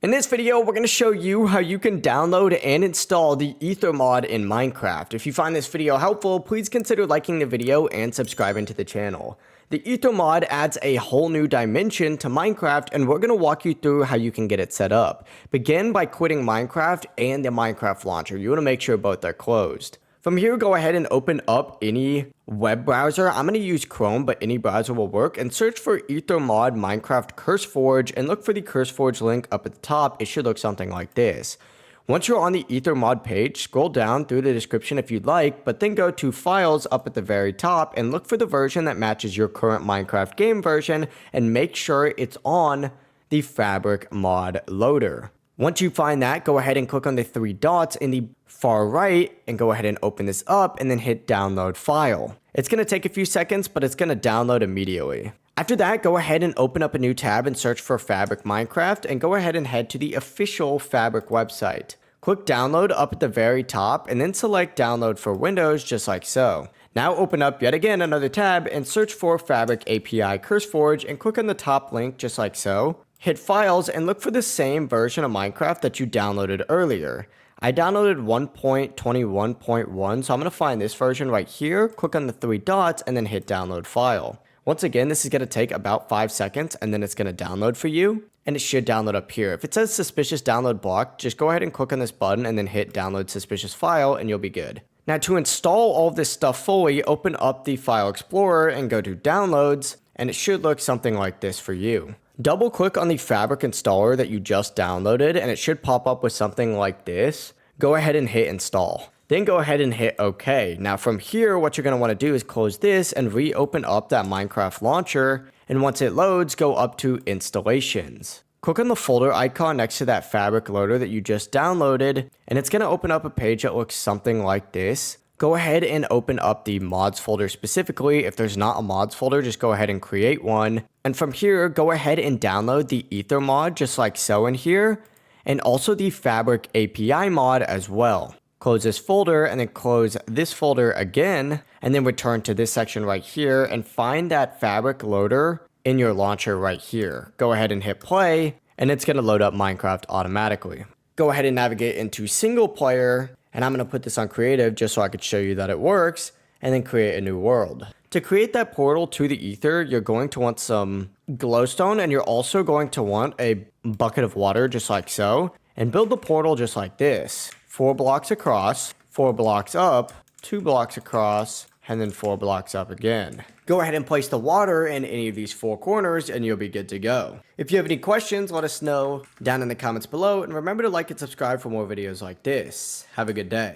In this video, we're going to show you how you can download and install the Aether mod in Minecraft. If you find this video helpful, please consider liking the video and subscribing to the channel. The Aether mod adds a whole new dimension to Minecraft, and we're going to walk you through how you can get it set up. Begin by quitting Minecraft and the Minecraft launcher. You want to make sure both are closed. From here, go ahead and open up any web browser. I'm going to use Chrome, but any browser will work, and search for Aether mod Minecraft CurseForge and look for the CurseForge link up at the top. It should look something like this. Once you're on the Aether mod page, scroll down through the description if you'd like, but then go to Files up at the very top and look for the version that matches your current Minecraft game version and make sure it's on the Fabric mod loader. Once you find that, go ahead and click on the three dots in the far right and go ahead and open this up and then hit download file. It's going to take a few seconds, but it's going to download immediately. After that, go ahead and open up a new tab and search for Fabric Minecraft and go ahead and head to the official Fabric website. Click download up at the very top and then select download for Windows just like so. Now open up yet again another tab and search for Fabric API CurseForge and click on the top link just like so. Hit Files and look for the same version of Minecraft that you downloaded earlier. I downloaded 1.21.1, so I'm going to find this version right here, click on the three dots, and then hit Download File. Once again, this is going to take about 5 seconds, and then it's going to download for you, and it should download up here. If it says Suspicious Download Blocked, just go ahead and click on this button, and then hit Download Suspicious File, and you'll be good. Now, to install all of this stuff fully, open up the File Explorer and go to Downloads, and it should look something like this for you. Double click on the Fabric installer that you just downloaded and it should pop up with something like this. Go ahead and hit install. Then go ahead and hit OK. Now from here, what you're going to want to do is close this and reopen up that Minecraft launcher. And once it loads, go up to installations. Click on the folder icon next to that Fabric loader that you just downloaded and it's going to open up a page that looks something like this. Go ahead and open up the mods folder specifically. If there's not a mods folder, just go ahead and create one. And from here, go ahead and download the Aether mod just like so in here. And also the Fabric API mod as well. Close this folder and then close this folder again. And then return to this section right here and find that Fabric loader in your launcher right here. Go ahead and hit play and it's going to load up Minecraft automatically. Go ahead and navigate into single player. And I'm going to put this on creative just so I could show you that it works and then create a new world. To create that portal to the Aether, you're going to want some glowstone and you're also going to want a bucket of water just like so. And build the portal just like this. 4 blocks across, 4 blocks up, 2 blocks across, and then 4 blocks up again. Go ahead and place the water in any of these 4 corners and you'll be good to go. If you have any questions, let us know down in the comments below, and remember to like and subscribe for more videos like this. Have a good day.